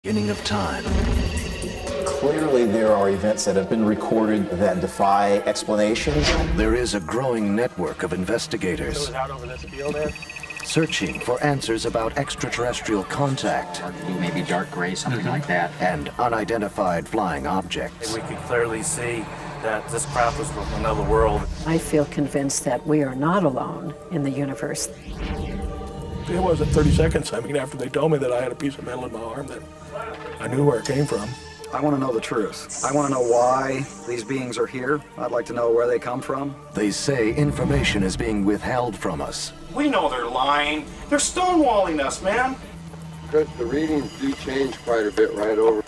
Beginning of time. Clearly, there are events that have been recorded that defy explanations. There is a growing network of investigators Out over this field there. searching for answers about extraterrestrial contact Dark blue, maybe dark gray, something like that. and unidentified flying objects. We could clearly see that this craft was from another world. I feel convinced that we are not alone in the universe. It wasn't 30 seconds, after they told me that I had a piece of metal in my arm, that I knew where it came from. I want to know the truth. I want to know why these beings are here. I'd like to know where they come from. They say information is being withheld from us. We know they're lying. They're stonewalling us, man. Chris, the readings do change quite a bit right over.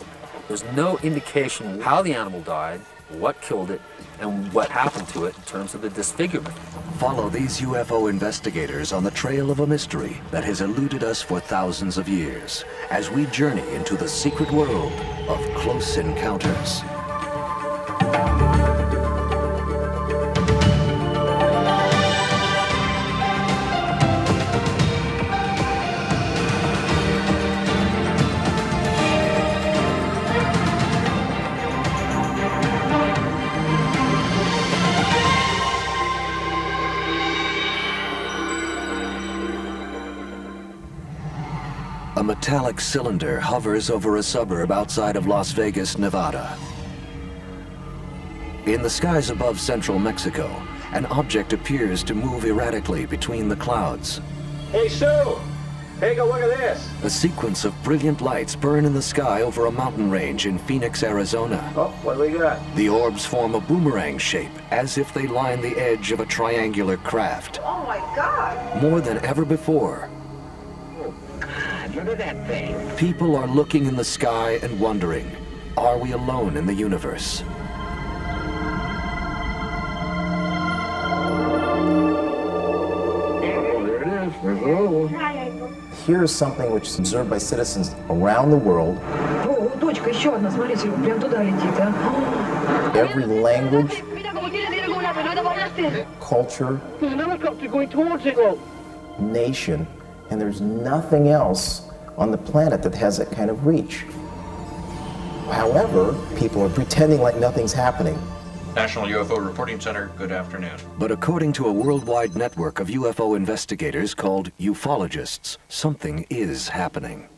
There's no indication how the animal died, what killed it, and what happened to it in terms of the disfigurement. Follow these UFO investigators on the trail of a mystery that has eluded us for thousands of years as we journey into the secret world of close encounters. A metallic cylinder hovers over a suburb outside of Las Vegas, Nevada. In the skies above central Mexico, an object appears to move erratically between the clouds. Hey, Sue! Take a look at this. A sequence of brilliant lights burn in the sky over a mountain range in Phoenix, Arizona. Oh, what do we got? The orbs form a boomerang shape, as if they line the edge of a triangular craft. Oh my God! More than ever before, Look at that thing. people are looking in the sky and wondering, are we alone in the universe? Oh, there it is. There's another one. Here's something which is observed by citizens around the world. О, точка, еще одна, смотрите, прям туда летит, а? Every language, culture, Helicopter going towards it, look. nation, and there's nothing else on the planet that has that kind of reach. However, people are pretending like nothing's happening. National UFO Reporting Center, good afternoon. But according to a worldwide network of UFO investigators called ufologists, something is happening.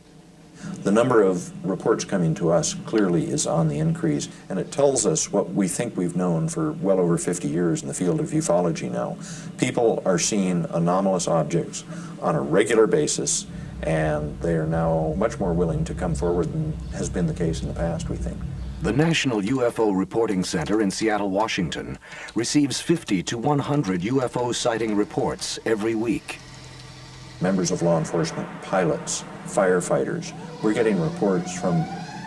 The number of reports coming to us clearly is on the increase, and it tells us what we think we've known for well over 50 years in the field of ufology now. People are seeing anomalous objects on a regular basis, and they are now much more willing to come forward than has been the case in the past, we think. The National UFO Reporting Center in Seattle, Washington, receives 50 to 100 UFO sighting reports every week. Members of law enforcement, pilots, firefighters, we're getting reports from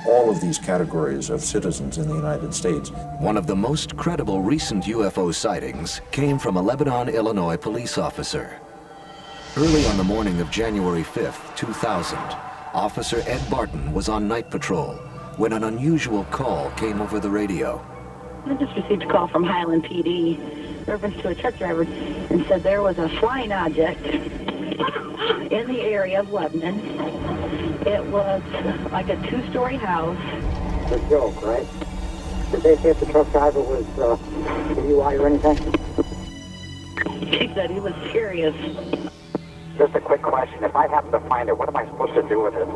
all of these categories of citizens in the United States. One of the most credible recent UFO sightings came from a Lebanon, Illinois police officer. Early on the morning of January 5th, 2000, Officer Ed Barton was on night patrol when an unusual call came over the radio. I just received a call from Highland PD, reference to a truck driver, and said there was a flying object in the area of Lebanon. It was like a two-story house. It's a joke, right? Did they say if the truck driver was DUI or anything? He said he was serious. Just a quick question. If I happen to find it, what am I supposed to do with it?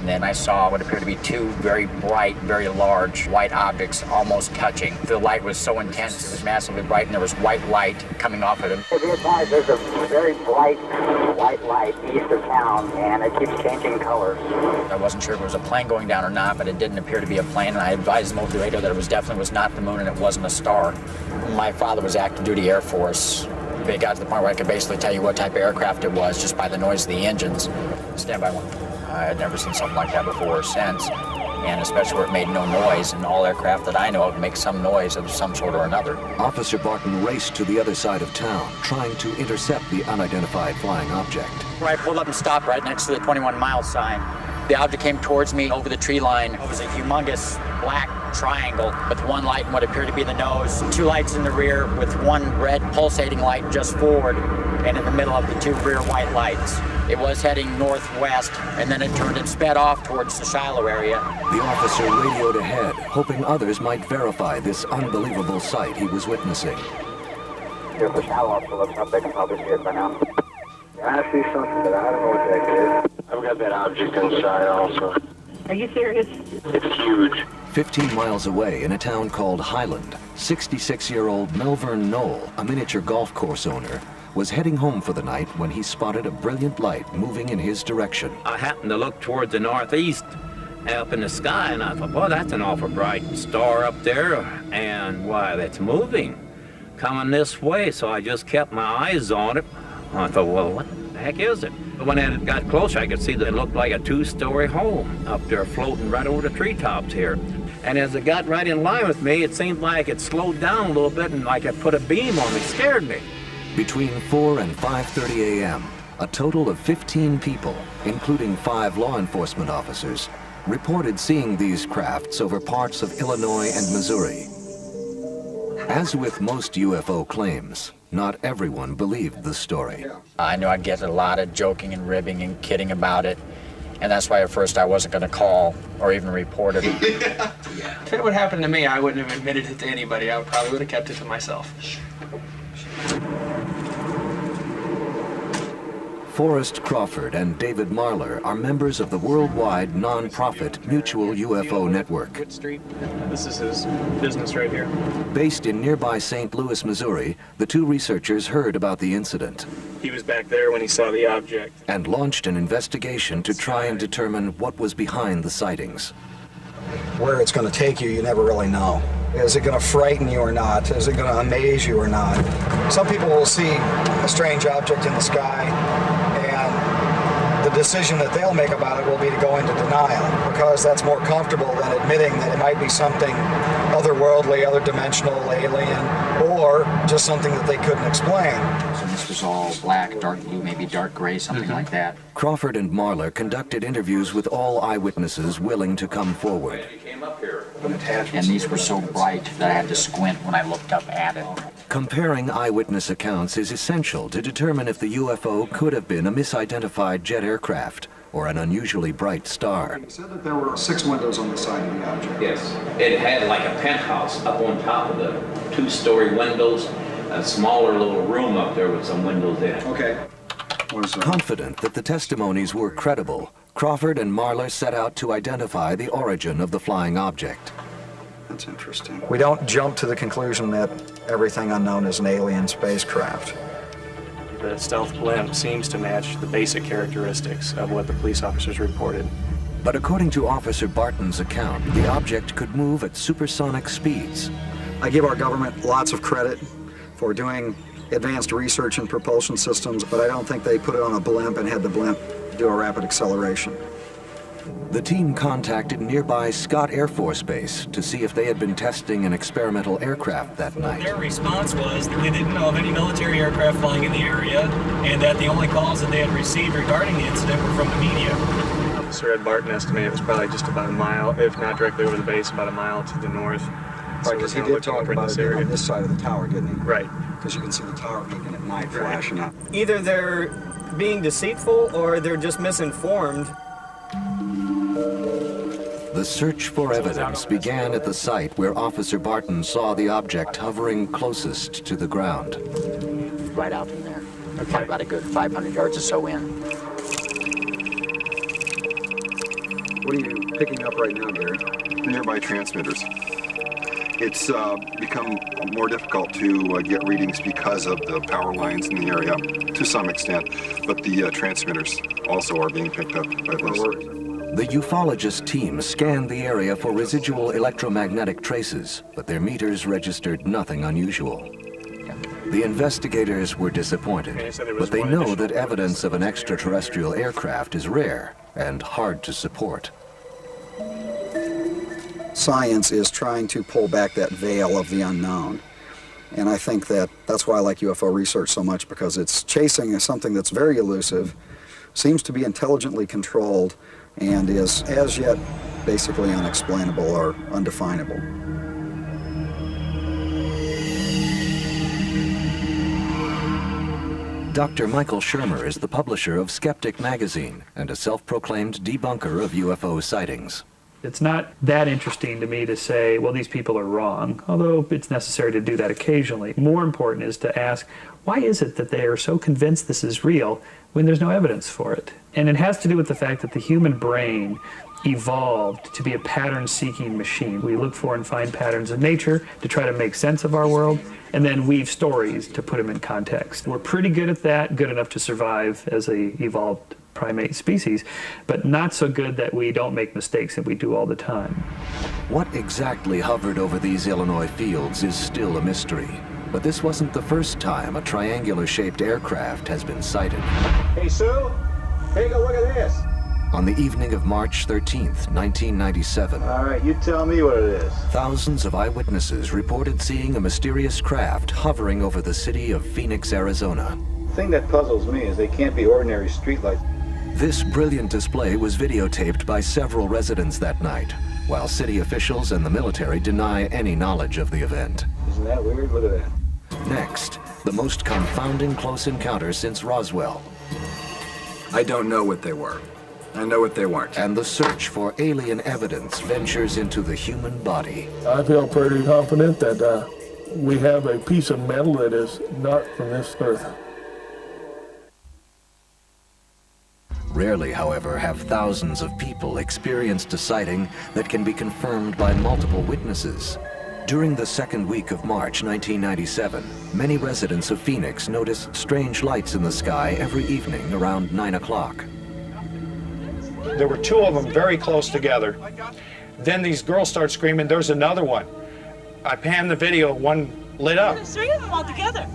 And then I saw what appeared to be two very bright, very large white objects almost touching. The light was so intense, it was massively bright, and there was white light coming off of them. If you advise, there's a very bright white light east of town, and it keeps changing colors. I wasn't sure if it was a plane going down or not, but it didn't appear to be a plane, and I advised them over the radio that it was definitely was not the moon and it wasn't a star. My father was active duty Air Force. It got to the point where I could basically tell you what type of aircraft it was just by the noise of the engines. Stand by one. I had never seen something like that before or since, and especially where it made no noise, and all aircraft that I know of make some noise of some sort or another. Officer Barton raced to the other side of town, trying to intercept the unidentified flying object. I pulled up and stopped right next to the 21-mile sign. The object came towards me over the tree line. It was a humongous black triangle with one light in what appeared to be the nose, two lights in the rear with one red pulsating light just forward. and in the middle of the two rear white lights. It was heading northwest, and then it turned and sped off towards the Shiloh area. The officer radioed ahead, hoping others might verify this unbelievable sight he was witnessing. If the Shiloh officer looks up, they can probably see it by now. I see something, but I don't know what that is. I've got that object inside also. Are you serious? It's huge. 15 miles away in a town called Highland, 66-year-old Melvern Knoll, a miniature golf course owner, was heading home for the night when he spotted a brilliant light moving in his direction. I happened to look towards the northeast up in the sky, and I thought, well, that's an awful bright star up there, and why, that's moving, coming this way. So I just kept my eyes on it. I thought, well, what the heck is it? But when it got closer, I could see that it looked like a two-story home up there floating right over the treetops here. And as it got right in line with me, it seemed like it slowed down a little bit and like it put a beam on me. It scared me. Between 4 and 5:30 a.m., a total of 15 people, including 5 law enforcement officers, reported seeing these crafts over parts of Illinois and Missouri. As with most UFO claims, not everyone believed the story. I knew I'd get a lot of joking and ribbing and kidding about it, and that's why at first I wasn't going to call or even report it. If it would happen to me, I wouldn't have admitted it to anybody. I probably would have kept it to myself. Forrest Crawford and David Marler are members of the worldwide non-profit Mutual UFO Network. This is his business right here. Based in nearby St. Louis, Missouri, the two researchers heard about the incident He was back there when he saw the object. and launched an investigation to try and determine what was behind the sightings. Where it's going to take you, you never really know. Is it going to frighten you or not? Is it going to amaze you or not? Some people will see a strange object in the sky, and the decision that they'll make about it will be to go into denial, because that's more comfortable than admitting that it might be something otherworldly, other dimensional, alien, or just something that they couldn't explain. So this was all black, dark blue, maybe dark gray, something like that. Crawford and Marler conducted interviews with all eyewitnesses willing to come forward. And these were so bright that I had to squint when I looked up at it. Comparing eyewitness accounts is essential to determine if the UFO could have been a misidentified jet aircraft or an unusually bright star. You said that there were 6 windows on the side of the object. Yes, it had like a penthouse up on top of the 2-story windows, a smaller little room up there with some windows in it. Okay. Confident that the testimonies were credible, Crawford and Marler set out to identify the origin of the flying object. That's interesting. We don't jump to the conclusion that everything unknown is an alien spacecraft. The stealth blimp seems to match the basic characteristics of what the police officers reported. But according to Officer Barton's account, the object could move at supersonic speeds. I give our government lots of credit for doing advanced research in propulsion systems, but I don't think they put it on a blimp and had the blimp do a rapid acceleration. The team contacted nearby Scott Air Force Base to see if they had been testing an experimental aircraft that night. Their response was that they didn't know of any military aircraft flying in the area, and that the only calls that they had received regarding the incident were from the media. Officer Ed Barton estimated it was probably just about a mile, if not directly over the base, about a mile to the north. Right, because he did talk about it on this side of the tower, didn't he? Right. Because you can see the tower beacon at night flashing up. Either they're being deceitful or they're just misinformed. The search for evidence began at the site where Officer Barton saw the object hovering closest to the ground. Right out from there. Probably about a good 500 yards or so in. What are you picking up right now, Gary? Nearby transmitters. It's become more difficult to get readings because of the power lines in the area to some extent, but the transmitters also are being picked up by this. The ufologist team scanned the area for residual electromagnetic traces, but their meters registered nothing unusual. The investigators were disappointed, but they know that evidence of an extraterrestrial aircraft is rare and hard to support. Science is trying to pull back that veil of the unknown. And I think that that's why I like UFO research so much, because it's chasing something that's very elusive, seems to be intelligently controlled, and is as yet basically unexplainable or undefinable. Dr. Michael Shermer is the publisher of Skeptic magazine and a self-proclaimed debunker of UFO sightings. It's not that interesting to me to say, well, these people are wrong, although it's necessary to do that occasionally. More important is to ask, why is it that they are so convinced this is real when there's no evidence for it? And it has to do with the fact that the human brain evolved to be a pattern-seeking machine. We look for and find patterns in nature to try to make sense of our world, and then weave stories to put them in context. We're pretty good at that, good enough to survive as a evolved primate species, but not so good that we don't make mistakes that we do all the time. What exactly hovered over these Illinois fields is still a mystery. But this wasn't the first time a triangular-shaped aircraft has been sighted. Hey, Sue, take a look at this. On the evening of March 13th, 1997. All right, you tell me what it is. Thousands of eyewitnesses reported seeing a mysterious craft hovering over the city of Phoenix, Arizona. The thing that puzzles me is they can't be ordinary streetlights. This brilliant display was videotaped by several residents that night, while city officials and the military deny any knowledge of the event. Isn't that weird? Look at that. Next, the most confounding close encounter since Roswell. I don't know what they were. I know what they weren't. And the search for alien evidence ventures into the human body. I feel pretty confident that we have a piece of metal that is not from this earth. Rarely, however, have thousands of people experienced a sighting that can be confirmed by multiple witnesses. During the second week of March 1997, many residents of Phoenix noticed strange lights in the sky every evening around 9 o'clock. There were two of them very close together. Then these girls start screaming, there's another one. I panned the video, one lit up. There's three of them all together.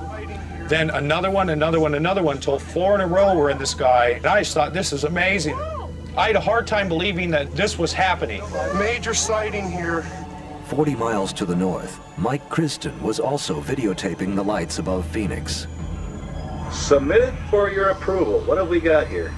Then another one, until 4 in a row were in the sky. And I just thought, this is amazing. I had a hard time believing that this was happening. Major sighting here. 40 miles to the north, Mike Kriston was also videotaping the lights above Phoenix. Submitted for your approval. What have we got here?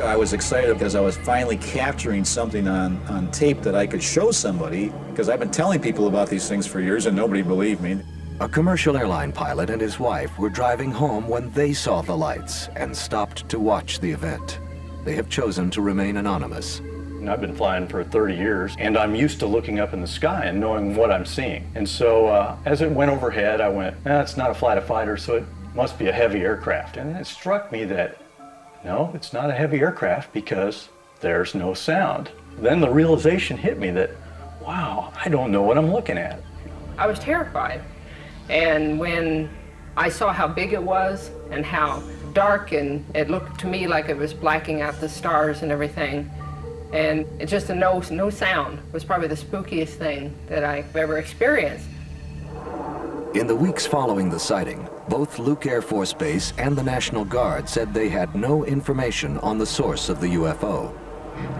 I was excited because I was finally capturing something on tape that I could show somebody, because I've been telling people about these things for years and nobody believed me. A commercial airline pilot and his wife were driving home when they saw the lights and stopped to watch the event. They have chosen to remain anonymous. I've been flying for 30 years, and I'm used to looking up in the sky and knowing what I'm seeing. And so as it went overhead, I went, it's not a fighter, so it must be a heavy aircraft. And it struck me that, no, it's not a heavy aircraft because there's no sound. Then the realization hit me that, wow, I don't know what I'm looking at. I was terrified. And when I saw how big it was and how dark, and it looked to me like it was blacking out the stars and everything, and it just no sound was probably the spookiest thing that I've ever experienced. In the weeks following the sighting, both Luke Air Force Base and the National Guard said they had no information on the source of the UFO.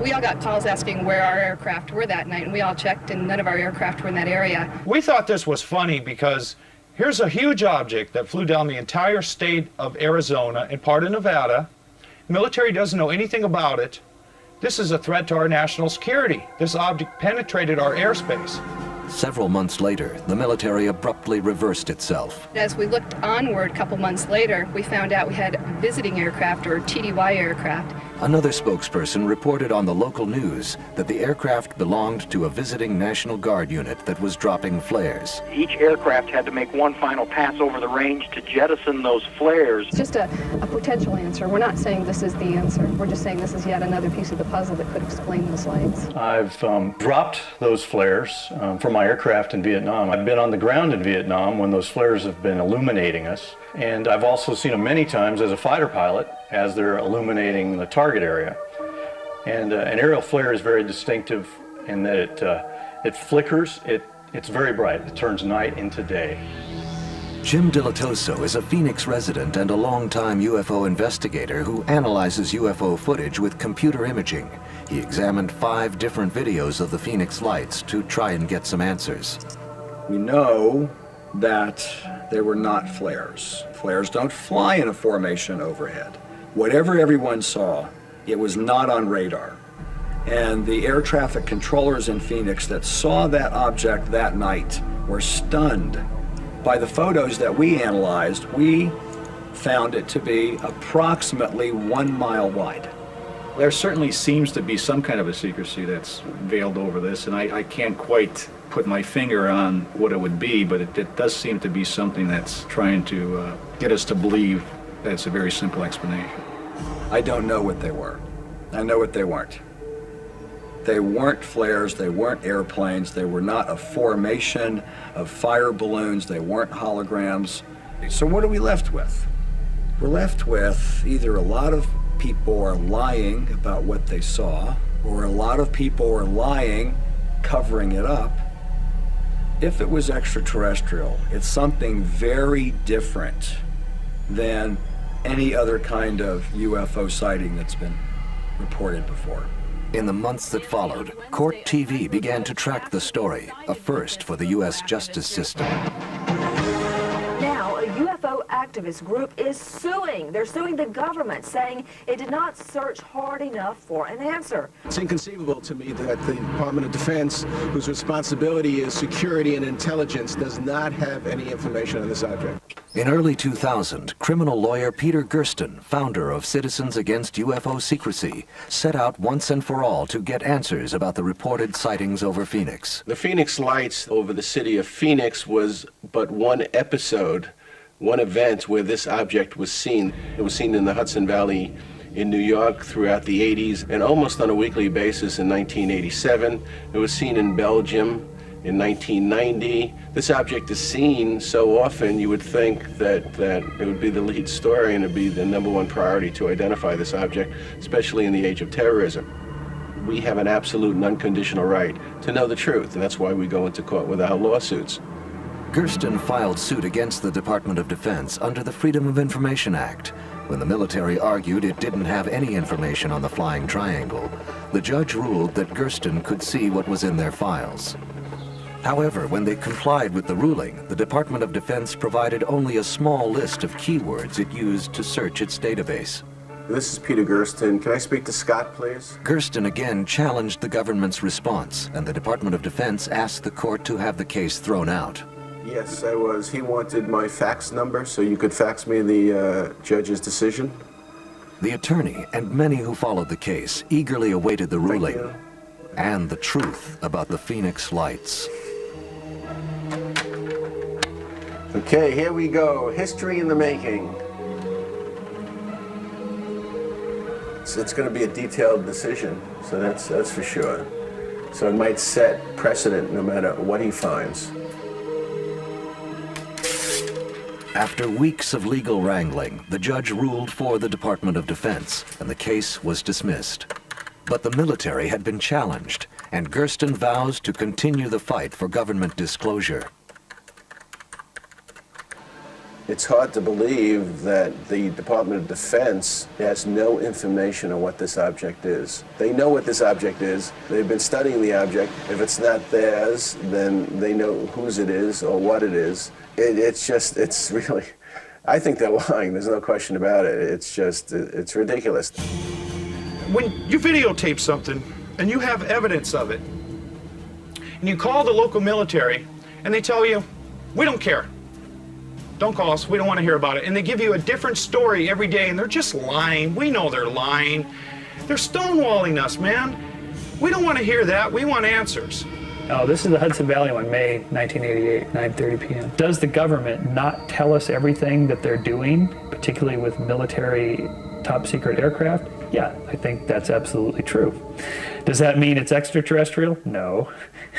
We all got calls asking where our aircraft were that night, and we all checked, and none of our aircraft were in that area. We thought this was funny because here's a huge object that flew down the entire state of Arizona and part of Nevada. The military doesn't know anything about it. This is a threat to our national security. This object penetrated our airspace. Several months later, the military abruptly reversed itself. As we looked onward a couple months later, we found out we had visiting aircraft, or TDY aircraft. Another spokesperson reported on the local news that the aircraft belonged to a visiting National Guard unit that was dropping flares. Each aircraft had to make one final pass over the range to jettison those flares. It's just a potential answer. We're not saying this is the answer. We're just saying this is yet another piece of the puzzle that could explain those lights. I've dropped those flares from my aircraft in Vietnam. I've been on the ground in Vietnam when those flares have been illuminating us. And I've also seen them many times as a fighter pilot as they're illuminating the target area. And an aerial flare is very distinctive in that it flickers, it's very bright. It turns night into day. Jim Dilatoso is a Phoenix resident and a longtime UFO investigator who analyzes UFO footage with computer imaging. He examined 5 different videos of the Phoenix lights to try and get some answers. We know that they were not flares. Flares don't fly in a formation overhead. Whatever everyone saw, it was not on radar. And the air traffic controllers in Phoenix that saw that object that night were stunned. By the photos that we analyzed, we found it to be approximately 1 mile wide. There certainly seems to be some kind of a secrecy that's veiled over this, and I can't quite put my finger on what it would be, but it does seem to be something that's trying to get us to believe that it's a very simple explanation. I don't know what they were. I know what they weren't. They weren't flares, they weren't airplanes, they were not a formation of fire balloons, they weren't holograms. So what are we left with? We're left with either a lot of people are lying about what they saw, or a lot of people are lying, covering it up. If it was extraterrestrial, it's something very different than any other kind of UFO sighting that's been reported before. In the months that followed, Court TV began to track the story, a first for the U.S. justice system. Now, a UFO activist group is suing. They're suing the government, saying it did not search hard enough for an answer. It's inconceivable to me that the Department of Defense, whose responsibility is security and intelligence, does not have any information on this object. In early 2000, criminal lawyer Peter Gersten, founder of Citizens Against UFO Secrecy, set out once and for all to get answers about the reported sightings over Phoenix. The Phoenix lights over the city of Phoenix was but one episode, one event where this object was seen. It was seen in the Hudson Valley in New York throughout the 80s and almost on a weekly basis in 1987. It was seen in Belgium in 1990. This object is seen so often you would think that it would be the lead story and it would be the #1 priority to identify this object, especially in the age of terrorism. We have an absolute and unconditional right to know the truth, and that's why we go into court with our lawsuits. Gersten filed suit against the Department of Defense under the Freedom of Information Act. When the military argued it didn't have any information on the flying triangle, the judge ruled that Gersten could see what was in their files. However, when they complied with the ruling, the Department of Defense provided only a small list of keywords it used to search its database. This is Peter Gersten. Can I speak to Scott, please? Gersten again challenged the government's response, and the Department of Defense asked the court to have the case thrown out. Yes, I was. He wanted my fax number so you could fax me the judge's decision. The attorney and many who followed the case eagerly awaited the ruling and the truth about the Phoenix lights. Okay, here we go. History in the making. So it's going to be a detailed decision, so that's for sure. So it might set precedent no matter what he finds. After weeks of legal wrangling, the judge ruled for the Department of Defense, and the case was dismissed. But the military had been challenged, and Gersten vows to continue the fight for government disclosure. It's hard to believe that the Department of Defense has no information on what this object is. They know what this object is. They've been studying the object. If it's not theirs, then they know whose it is or what it is. It's really, I think they're lying. There's no question about it. It's ridiculous. When you videotape something and you have evidence of it, and you call the local military and they tell you, we don't care. Don't call us, we don't want to hear about it. And they give you a different story every day, and they're just lying. We know they're lying. They're stonewalling us, man. We don't want to hear that. We want answers. Oh, this is the Hudson Valley one, May 1988, 9:30 p.m. Does the government not tell us everything that they're doing, particularly with military top secret aircraft? Yeah, I think that's absolutely true. Does that mean it's extraterrestrial? No,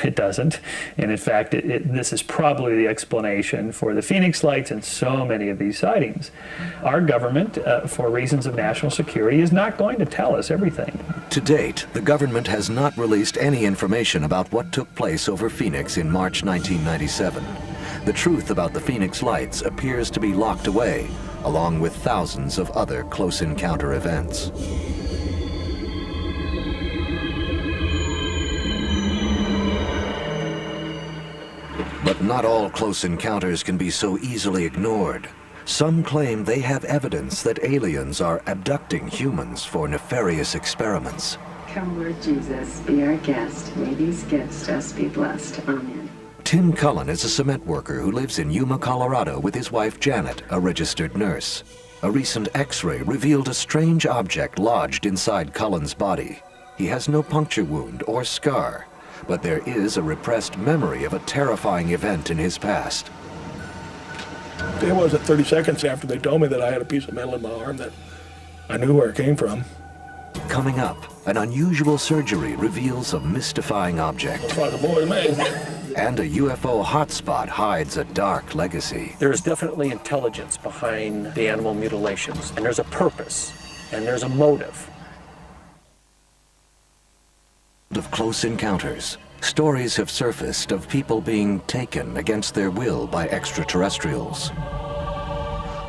it doesn't. And in fact, this is probably the explanation for the Phoenix lights and so many of these sightings. Our government, for reasons of national security, is not going to tell us everything. To date, the government has not released any information about what took place over Phoenix in March 1997. The truth about the Phoenix lights appears to be locked away, along with thousands of other close encounter events. But not all close encounters can be so easily ignored. Some claim they have evidence that aliens are abducting humans for nefarious experiments. Come, Lord Jesus, be our guest. May these gifts to us be blessed. Amen. Tim Cullen is a cement worker who lives in Yuma, Colorado with his wife Janet, a registered nurse. A recent X-ray revealed a strange object lodged inside Cullen's body. He has no puncture wound or scar, but there is a repressed memory of a terrifying event in his past. It wasn't 30 seconds after they told me that I had a piece of metal in my arm that I knew where it came from. Coming up, an unusual surgery reveals a mystifying object. That's why the boy made. And a UFO hotspot hides a dark legacy. There is definitely intelligence behind the animal mutilations, and there's a purpose, and there's a motive. Of close encounters, stories have surfaced of people being taken against their will by extraterrestrials.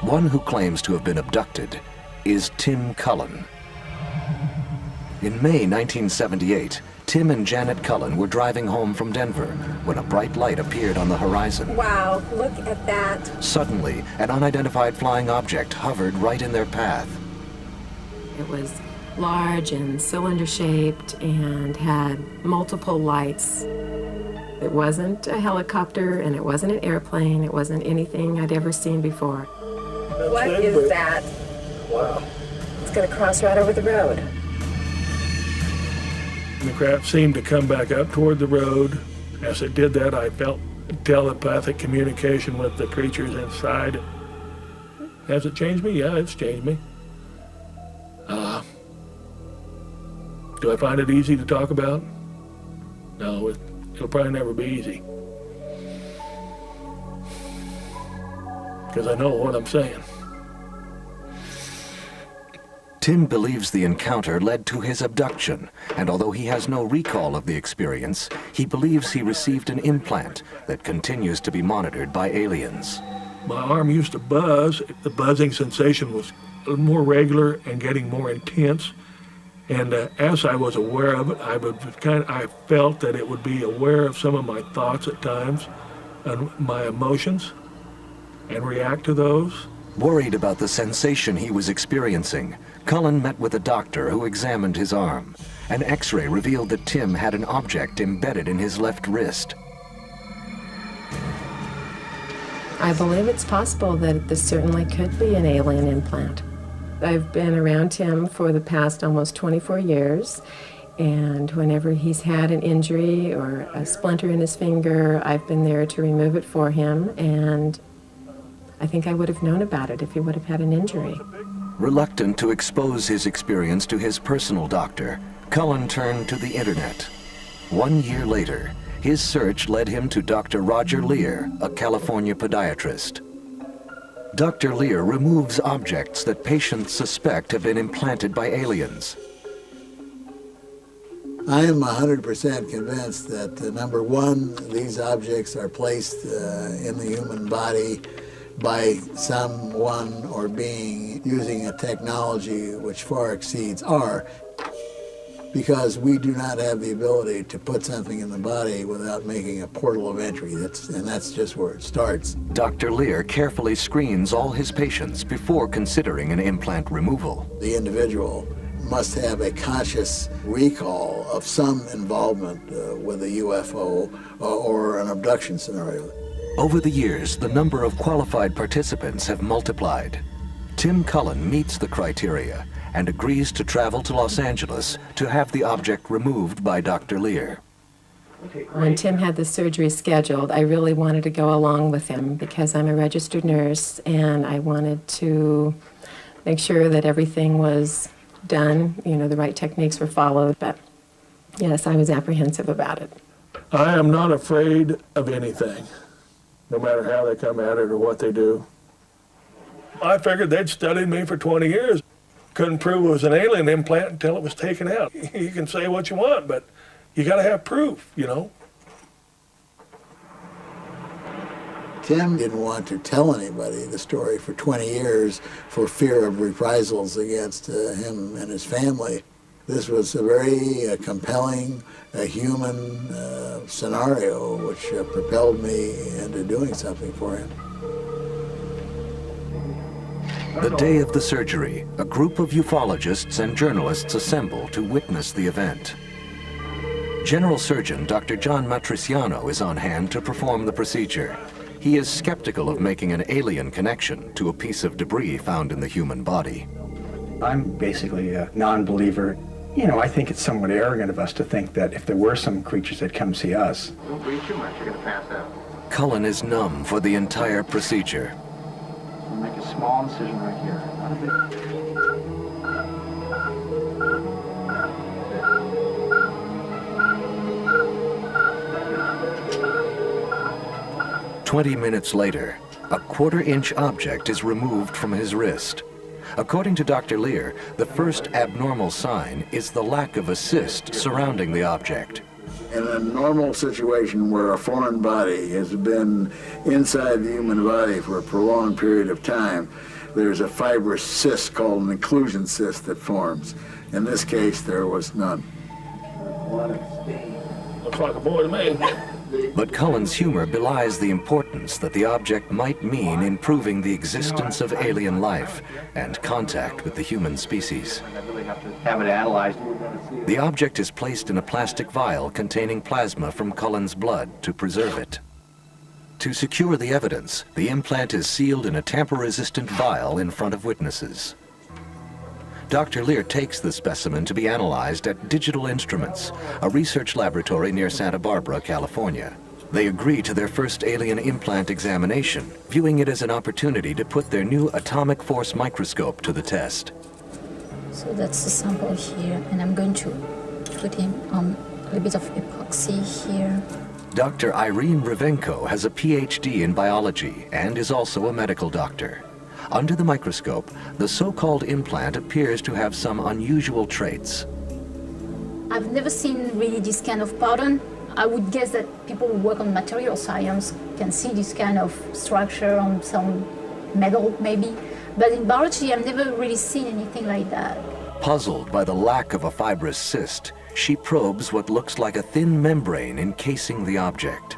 One who claims to have been abducted is Tim Cullen. In May 1978, Tim and Janet Cullen were driving home from Denver when a bright light appeared on the horizon. Wow, look at that. Suddenly, an unidentified flying object hovered right in their path. It was large and cylinder-shaped and had multiple lights. It wasn't a helicopter and it wasn't an airplane. It wasn't anything I'd ever seen before. What is that? Wow. It's going to cross right over the road. The craft seemed to come back up toward the road. As it did that, I felt telepathic communication with the creatures inside. Has it changed me? Yeah, it's changed me. Do I find it easy to talk about? No, it'll probably never be easy. Because I know what I'm saying. Tim believes the encounter led to his abduction, and although he has no recall of the experience, he believes he received an implant that continues to be monitored by aliens. My arm used to buzz. The buzzing sensation was more regular and getting more intense. And as I was aware of it, I felt that it would be aware of some of my thoughts at times and my emotions and react to those. Worried about the sensation he was experiencing, Cullen met with a doctor who examined his arm. An X-ray revealed that Tim had an object embedded in his left wrist. I believe it's possible that this certainly could be an alien implant. I've been around Tim for the past almost 24 years, and whenever he's had an injury or a splinter in his finger, I've been there to remove it for him, and I think I would have known about it if he would have had an injury. Reluctant to expose his experience to his personal doctor, Cullen turned to the internet. 1 year later, his search led him to Dr. Roger Lear, a California podiatrist. Dr. Lear removes objects that patients suspect have been implanted by aliens. I am 100% convinced that, number one, these objects are placed in the human body by someone or being using a technology which far exceeds our, because we do not have the ability to put something in the body without making a portal of entry, and that's just where it starts. Dr. Lear carefully screens all his patients before considering an implant removal. The individual must have a conscious recall of some involvement with a UFO or an abduction scenario. Over the years, the number of qualified participants have multiplied. Tim Cullen meets the criteria and agrees to travel to Los Angeles to have the object removed by Dr. Lear. When Tim had the surgery scheduled, I really wanted to go along with him because I'm a registered nurse and I wanted to make sure that everything was done, the right techniques were followed, but yes, I was apprehensive about it. I am not afraid of anything, no matter how they come at it or what they do. I figured they'd studied me for 20 years. Couldn't prove it was an alien implant until it was taken out. You can say what you want, but you got to have proof, Tim didn't want to tell anybody the story for 20 years for fear of reprisals against him and his family. This was a very compelling, human scenario which propelled me into doing something for him. The day of the surgery, a group of ufologists and journalists assemble to witness the event. General Surgeon Dr. John Matriciano is on hand to perform the procedure. he is skeptical of making an alien connection to a piece of debris found in the human body. I'm basically a non-believer. You know, I think it's somewhat arrogant of us to think that if there were some creatures that come see us. Don't breathe too much, you're going to pass out. Cullen is numb for the entire procedure. We'll make a small incision right here. Not a big. 20 minutes later, a quarter-inch object is removed from his wrist. According to Dr. Lear, the first abnormal sign is the lack of a cyst surrounding the object. In a normal situation where a foreign body has been inside the human body for a prolonged period of time, there's a fibrous cyst called an inclusion cyst that forms. In this case, there was none. Looks like a boy to me. But Cullen's humor belies the importance that the object might mean in proving the existence of alien life and contact with the human species. I really have to have it analyzed. The object is placed in a plastic vial containing plasma from Cullen's blood to preserve it. To secure the evidence, the implant is sealed in a tamper-resistant vial in front of witnesses. Dr. Lear takes the specimen to be analyzed at Digital Instruments, a research laboratory near Santa Barbara, California. They agree to their first alien implant examination, viewing it as an opportunity to put their new atomic force microscope to the test. So that's the sample here, and I'm going to put in a little bit of epoxy here. Dr. Irene Ravenko has a PhD in biology and is also a medical doctor. Under the microscope, the so-called implant appears to have some unusual traits. I've never seen really this kind of pattern. I would guess that people who work on material science can see this kind of structure on some metal, maybe. But in biology, I've never really seen anything like that. Puzzled by the lack of a fibrous cyst, she probes what looks like a thin membrane encasing the object.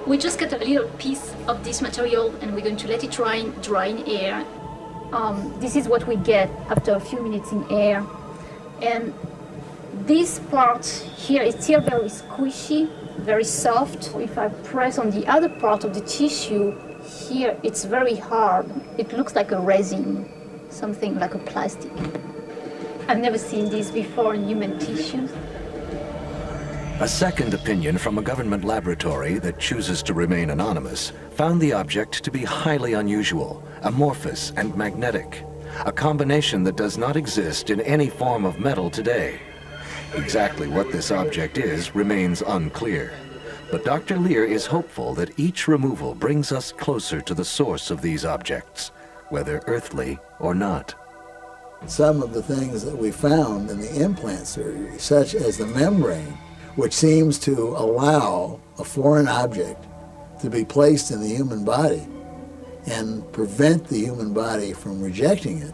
We just cut a little piece of this material and we're going to let it dry in air. This is what we get after a few minutes in air. And this part here is still very squishy, very soft. If I press on the other part of the tissue, here it's very hard. It looks like a resin, something like a plastic. I've never seen this before in human tissues. A second opinion from a government laboratory that chooses to remain anonymous found the object to be highly unusual, amorphous and magnetic, a combination that does not exist in any form of metal today. Exactly what this object is remains unclear, but Dr. Lear is hopeful that each removal brings us closer to the source of these objects, whether earthly or not. Some of the things that we found in the implant surgery, such as the membrane, which seems to allow a foreign object to be placed in the human body and prevent the human body from rejecting it,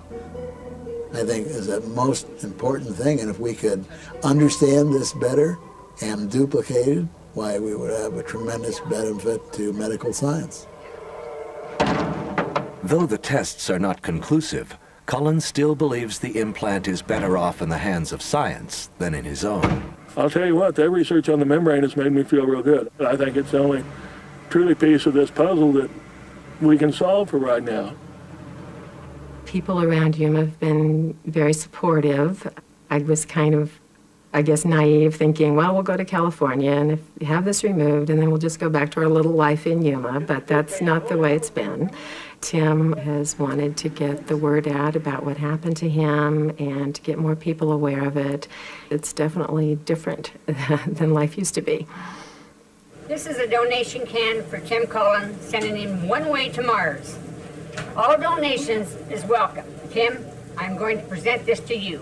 I think is the most important thing. And if we could understand this better and duplicate it, why, we would have a tremendous benefit to medical science. Though the tests are not conclusive, Cullen still believes the implant is better off in the hands of science than in his own. I'll tell you what, that research on the membrane has made me feel real good. I think it's the only truly piece of this puzzle that we can solve for right now. People around him have been very supportive. I was kind of, I guess, naive, thinking, well, we'll go to California and if we have this removed and then we'll just go back to our little life in Yuma, but that's not the way it's been. Tim has wanted to get the word out about what happened to him and to get more people aware of it. It's definitely different than life used to be. This is a donation can for Tim Cullen, sending him one way to Mars. All donations is welcome. Tim, I'm going to present this to you.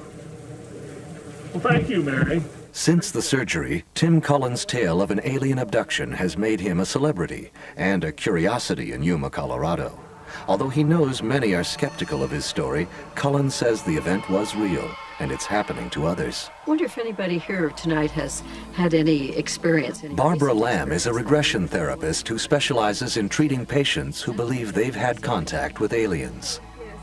Well, thank you, Mary. Since the surgery, Tim Cullen's tale of an alien abduction has made him a celebrity and a curiosity in Yuma, Colorado. Although he knows many are skeptical of his story, Cullen says the event was real and it's happening to others. I wonder if anybody here tonight has had any experience. Barbara Lamb is a regression therapist who specializes in treating patients who believe they've had contact with aliens.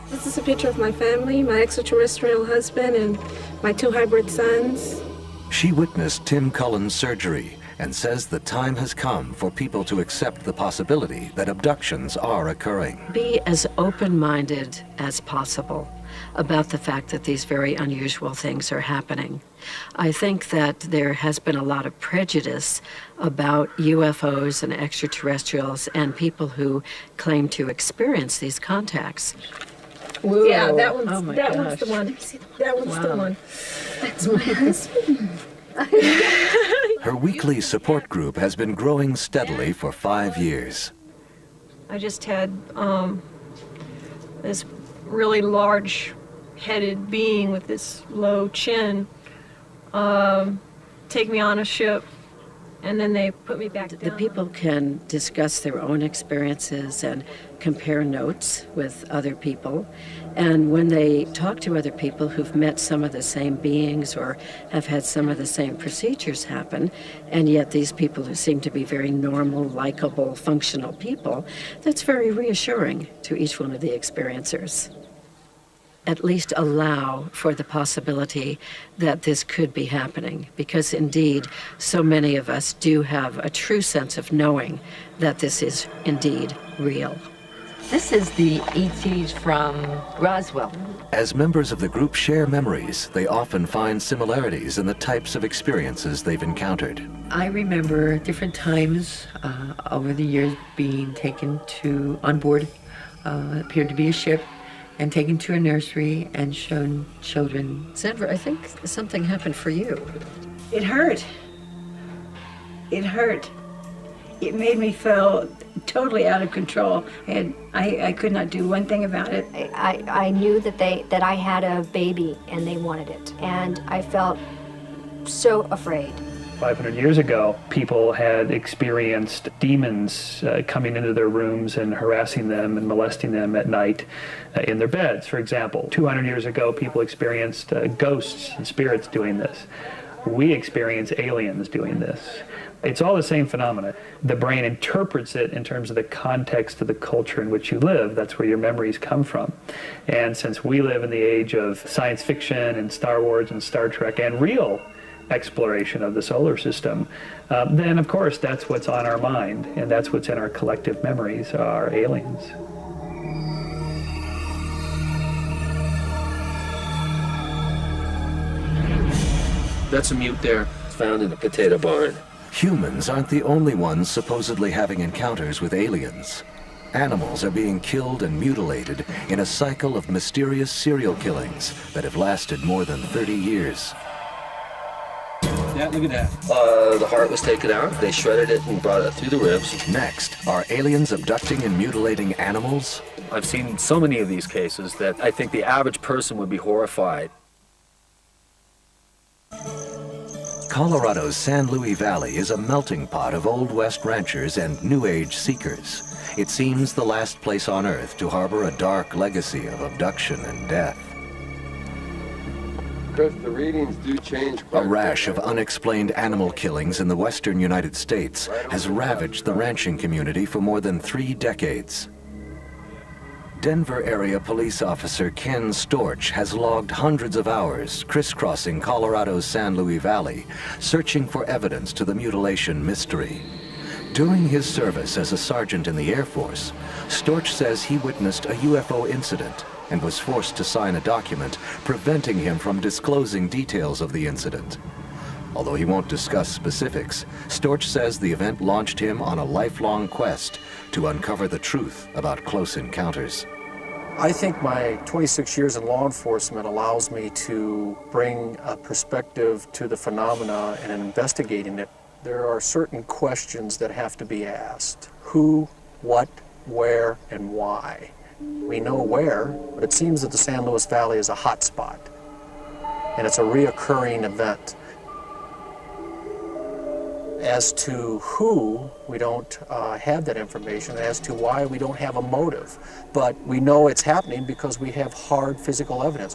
This is a picture of my family, my extraterrestrial husband and my 2 hybrid sons. She witnessed Tim Cullen's surgery and says the time has come for people to accept the possibility that abductions are occurring. Be as open-minded as possible about the fact that these very unusual things are happening. I think that there has been a lot of prejudice about UFOs and extraterrestrials and people who claim to experience these contacts. Whoa. Yeah, that one's, Oh my that one's the gosh. one. That one's the Wow. one. That's my husband. Her weekly support group has been growing steadily for 5 years. I just had this really large-headed being with this low chin take me on a ship, and then they put me back down. The people can discuss their own experiences and compare notes with other people. And when they talk to other people who've met some of the same beings or have had some of the same procedures happen, and yet these people who seem to be very normal, likable, functional people, that's very reassuring to each one of the experiencers. At least allow for the possibility that this could be happening, because indeed so many of us do have a true sense of knowing that this is indeed real. This is the ET from Roswell. As members of the group share memories, they often find similarities in the types of experiences they've encountered. I remember different times over the years being taken on board, appeared to be a ship, and taken to a nursery and shown children. Sandra, I think something happened for you. It hurt. It hurt. It made me feel totally out of control, and I could not do one thing about it. I knew that I had a baby and they wanted it, and I felt so afraid. 500 years ago, people had experienced demons coming into their rooms and harassing them and molesting them at night in their beds, for example. 200 years ago, people experienced ghosts and spirits doing this. We experience aliens doing this. It's all the same phenomena. The brain interprets it in terms of the context of the culture in which you live. That's where your memories come from. And since we live in the age of science fiction and Star Wars and Star Trek and real exploration of the solar system, then of course that's what's on our mind, and that's what's in our collective memories, are aliens. That's a mute there. It's found in a potato barn. Humans aren't the only ones supposedly having encounters with aliens. Animals are being killed and mutilated in a cycle of mysterious serial killings that have lasted more than 30 years. Yeah, look at that. The heart was taken out. They shredded it and brought it through the ribs. Next, are aliens abducting and mutilating animals? I've seen so many of these cases that I think the average person would be horrified. Colorado's San Luis Valley is a melting pot of Old West ranchers and New Age seekers. It seems the last place on Earth to harbor a dark legacy of abduction and death. Chris, the readings do change quite A rash of unexplained animal killings in the western United States has ravaged the ranching community for more than 3 decades. Denver area police officer Ken Storch has logged hundreds of hours crisscrossing Colorado's San Luis Valley, searching for evidence to the mutilation mystery. During his service as a sergeant in the Air Force, Storch says he witnessed a UFO incident and was forced to sign a document preventing him from disclosing details of the incident. Although he won't discuss specifics, Storch says the event launched him on a lifelong quest to uncover the truth about close encounters. I think my 26 years in law enforcement allows me to bring a perspective to the phenomena and investigating it. There are certain questions that have to be asked. Who, what, where, and why. We know where, but it seems that the San Luis Valley is a hot spot, and it's a reoccurring event. As to who, we don't have that information. As to why, we don't have a motive. But we know it's happening because we have hard physical evidence.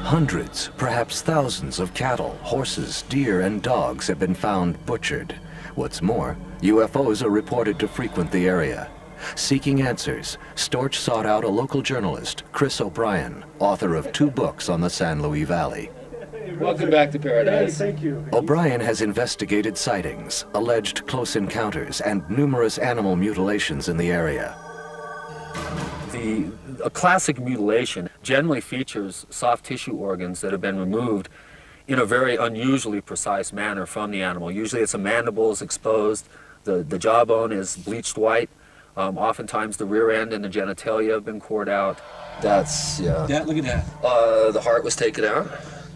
Hundreds, perhaps thousands of cattle, horses, deer, and dogs have been found butchered. What's more, UFOs are reported to frequent the area. Seeking answers, Storch sought out a local journalist, Chris O'Brien, author of 2 books on the San Luis Valley. Welcome back to paradise. Hey, thank you. O'Brien has investigated sightings, alleged close encounters, and numerous animal mutilations in the area. A classic mutilation generally features soft tissue organs that have been removed in a very unusually precise manner from the animal. Usually it's a mandible is exposed, the jawbone is bleached white, oftentimes the rear end and the genitalia have been cored out. That's, yeah. Yeah, look at that. The heart was taken out.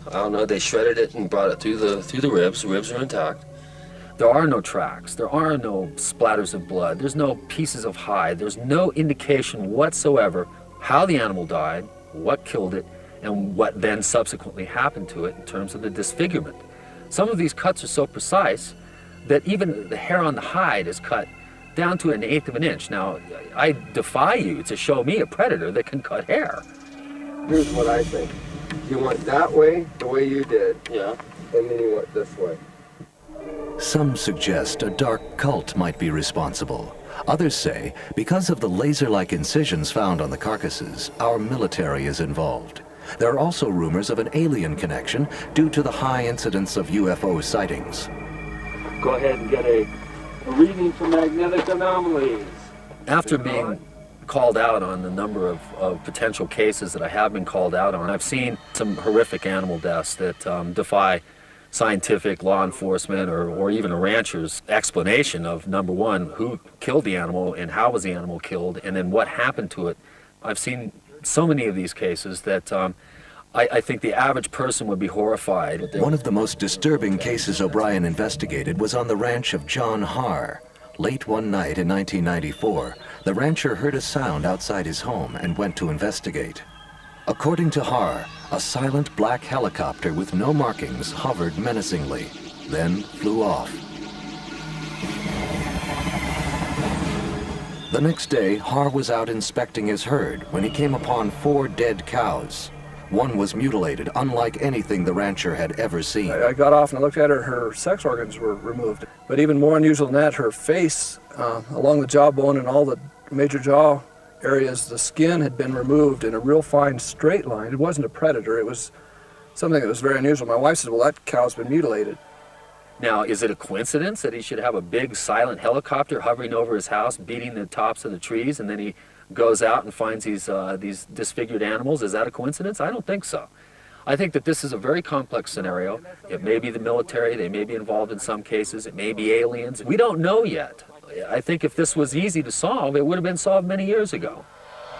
I don't know, they shredded it and brought it through the ribs. The ribs are intact. There are no tracks. There are no splatters of blood. There's no pieces of hide. There's no indication whatsoever how the animal died, what killed it, and what then subsequently happened to it in terms of the disfigurement. Some of these cuts are so precise that even the hair on the hide is cut down to 1/8 of an inch. Now, I defy you to show me a predator that can cut hair. Here's what I think. You went that way, the way you did. Yeah. And then you went this way. Some suggest a dark cult might be responsible. Others say, because of the laser-like incisions found on the carcasses, our military is involved. There are also rumors of an alien connection due to the high incidence of UFO sightings. Go ahead and get a reading for magnetic anomalies. After being called out on the number of potential cases that I have been called out on, I've seen some horrific animal deaths that defy scientific, law enforcement, or even a rancher's explanation of, number one, who killed the animal and how was the animal killed, and then what happened to it. I've seen so many of these cases that I think the average person would be horrified. One of the most disturbing cases O'Brien investigated was on the ranch of John Haar. Late one night in 1994, the rancher heard a sound outside his home and went to investigate. According to Haar, a silent black helicopter with no markings hovered menacingly, then flew off. The next day, Haar was out inspecting his herd when he came upon 4 dead cows. One was mutilated, unlike anything the rancher had ever seen. I got off and I looked at her, her sex organs were removed. But even more unusual than that, her face, along the jawbone and all the major jaw areas, the skin had been removed in a real fine straight line. It wasn't a predator, it was something that was very unusual. My wife said, well, that cow's been mutilated. Now, is it a coincidence that he should have a big silent helicopter hovering over his house, beating the tops of the trees, and then he goes out and finds these disfigured animals? Is that a coincidence? I don't think so. I think that this is a very complex scenario. It may be the military, they may be involved in some cases, it may be aliens. We don't know yet. I think if this was easy to solve, it would have been solved many years ago.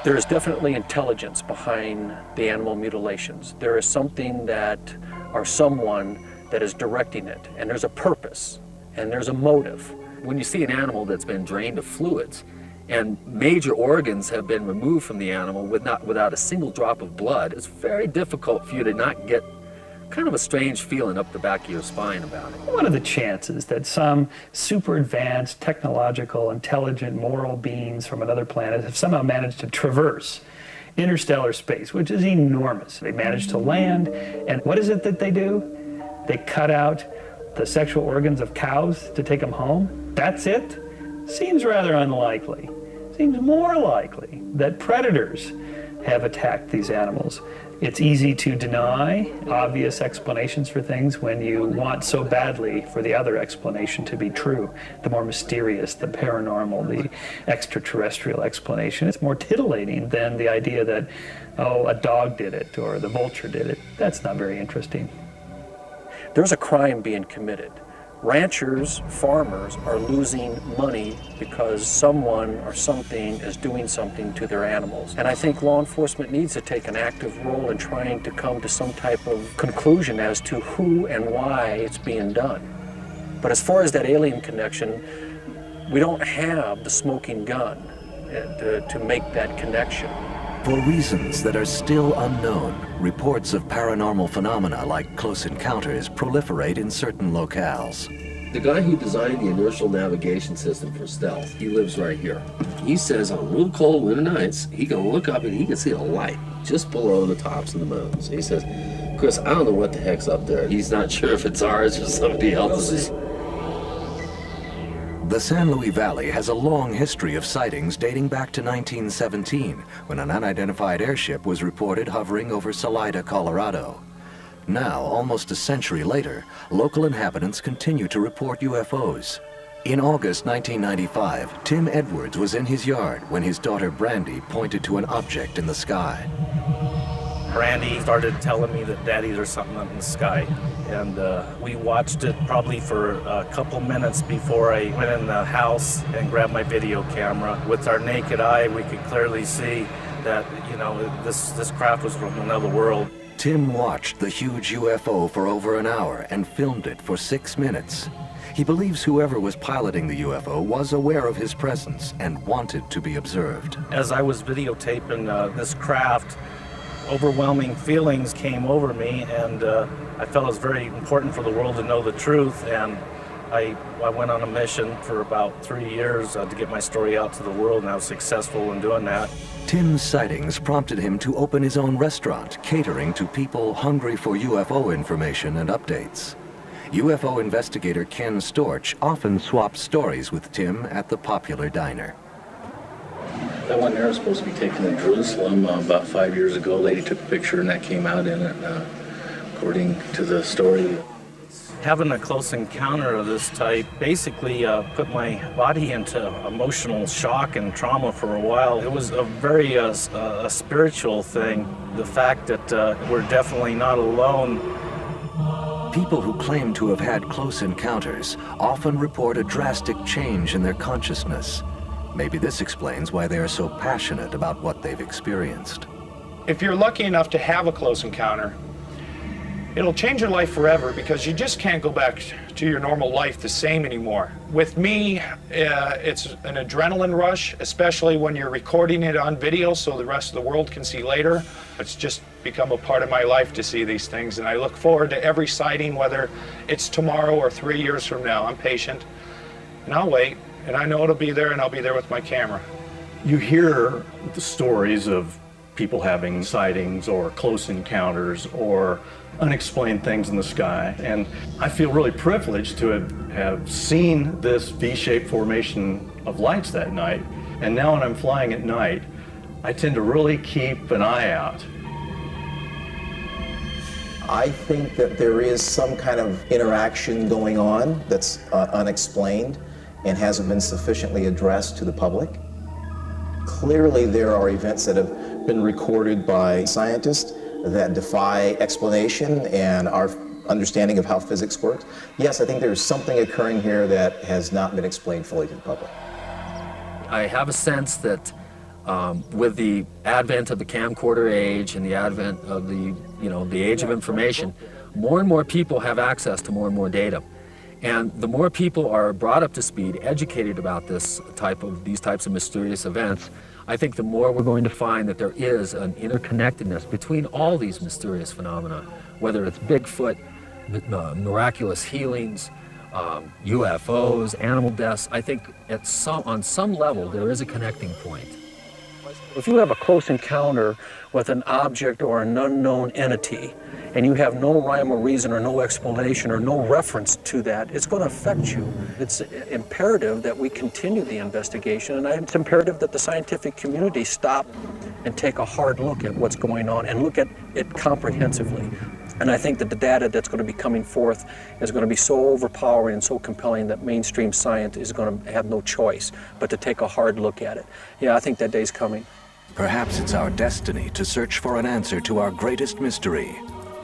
There is definitely intelligence behind the animal mutilations. There is something that, or someone that is directing it, and there's a purpose, and there's a motive. When you see an animal that's been drained of fluids, and major organs have been removed from the animal without a single drop of blood, it's very difficult for you to not get kind of a strange feeling up the back of your spine about it. What are the chances that some super advanced, technological, intelligent, moral beings from another planet have somehow managed to traverse interstellar space, which is enormous? They manage to land, and what is it that they do? They cut out the sexual organs of cows to take them home? That's it? Seems rather unlikely. Seems more likely that predators have attacked these animals. It's easy to deny obvious explanations for things when you want so badly for the other explanation to be true, the more mysterious, the paranormal, the extraterrestrial explanation. It's more titillating than the idea that, oh, a dog did it or the vulture did it. That's not very interesting. There's a crime being committed. Ranchers, farmers are losing money because someone or something is doing something to their animals. And I think law enforcement needs to take an active role in trying to come to some type of conclusion as to who and why it's being done. But as far as that alien connection, we don't have the smoking gun to make that connection. For reasons that are still unknown, reports of paranormal phenomena like close encounters proliferate in certain locales. The guy who designed the inertial navigation system for stealth, he lives right here. He says on real cold winter nights, he can look up and he can see a light just below the tops of the mountains. He says, Chris, I don't know what the heck's up there. He's not sure if it's ours or somebody else's. The San Luis Valley has a long history of sightings dating back to 1917, when an unidentified airship was reported hovering over Salida, Colorado. Now, almost a century later, local inhabitants continue to report UFOs. In August 1995, Tim Edwards was in his yard when his daughter Brandy pointed to an object in the sky. Brandy started telling me that, Daddy, there's something up in the sky. And we watched it probably for a couple minutes before I went in the house and grabbed my video camera. With our naked eye, we could clearly see that, you know, this craft was from another world. Tim watched the huge UFO for over an hour and filmed it for 6 minutes. He believes whoever was piloting the UFO was aware of his presence and wanted to be observed. As I was videotaping this craft, overwhelming feelings came over me, and I felt it was very important for the world to know the truth, and I went on a mission for about 3 years to get my story out to the world, and I was successful in doing that. Tim's sightings prompted him to open his own restaurant, catering to people hungry for UFO information and updates. UFO investigator Ken Storch often swaps stories with Tim at the popular diner. That one there was supposed to be taken in Jerusalem about 5 years ago. A lady took a picture and that came out in it, according to the story. Having a close encounter of this type basically put my body into emotional shock and trauma for a while. It was a very a spiritual thing. The fact that we're definitely not alone. People who claim to have had close encounters often report a drastic change in their consciousness. Maybe this explains why they are so passionate about what they've experienced. If you're lucky enough to have a close encounter, it'll change your life forever, because you just can't go back to your normal life the same anymore. With me, it's an adrenaline rush, especially when you're recording it on video so the rest of the world can see later. It's just become a part of my life to see these things, and I look forward to every sighting, whether it's tomorrow or 3 years from now. I'm patient, and I'll wait, and I know it'll be there, and I'll be there with my camera. You hear the stories of people having sightings or close encounters or unexplained things in the sky, and I feel really privileged to have seen this V-shaped formation of lights that night. And now when I'm flying at night, I tend to really keep an eye out. I think that there is some kind of interaction going on that's unexplained and hasn't been sufficiently addressed to the public. Clearly there are events that have been recorded by scientists that defy explanation and our understanding of how physics works. Yes, I think there's something occurring here that has not been explained fully to the public. I have a sense that with the advent of the camcorder age and the advent of the age of information, more and more people have access to more and more data. And the more people are brought up to speed, educated about these types of mysterious events, I think the more we're going to find that there is an interconnectedness between all these mysterious phenomena, whether it's Bigfoot, miraculous healings, UFOs, animal deaths. I think on some level there is a connecting point. If you have a close encounter with an object or an unknown entity, and you have no rhyme or reason or no explanation or no reference to that, it's going to affect you. It's imperative that we continue the investigation, and it's imperative that the scientific community stop and take a hard look at what's going on and look at it comprehensively. And I think that the data that's going to be coming forth is going to be so overpowering and so compelling that mainstream science is going to have no choice but to take a hard look at it. Yeah, I think that day's coming. Perhaps it's our destiny to search for an answer to our greatest mystery.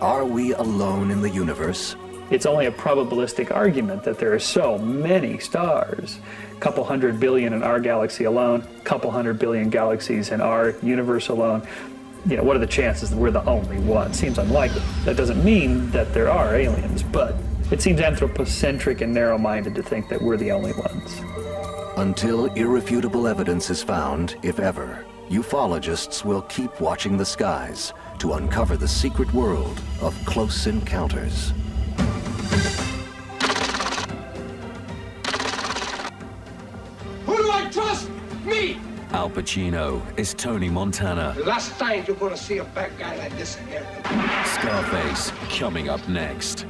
Are we alone in the universe? It's only a probabilistic argument that there are so many stars. A couple 100 billion in our galaxy alone, a couple 100 billion galaxies in our universe alone. You know, what are the chances that we're the only one? Seems unlikely. That doesn't mean that there are aliens, but it seems anthropocentric and narrow-minded to think that we're the only ones. Until irrefutable evidence is found, if ever, ufologists will keep watching the skies to uncover the secret world of close encounters. Who do I trust? Me! Al Pacino is Tony Montana. The last time you're gonna see a bad guy like this again. Scarface coming up next.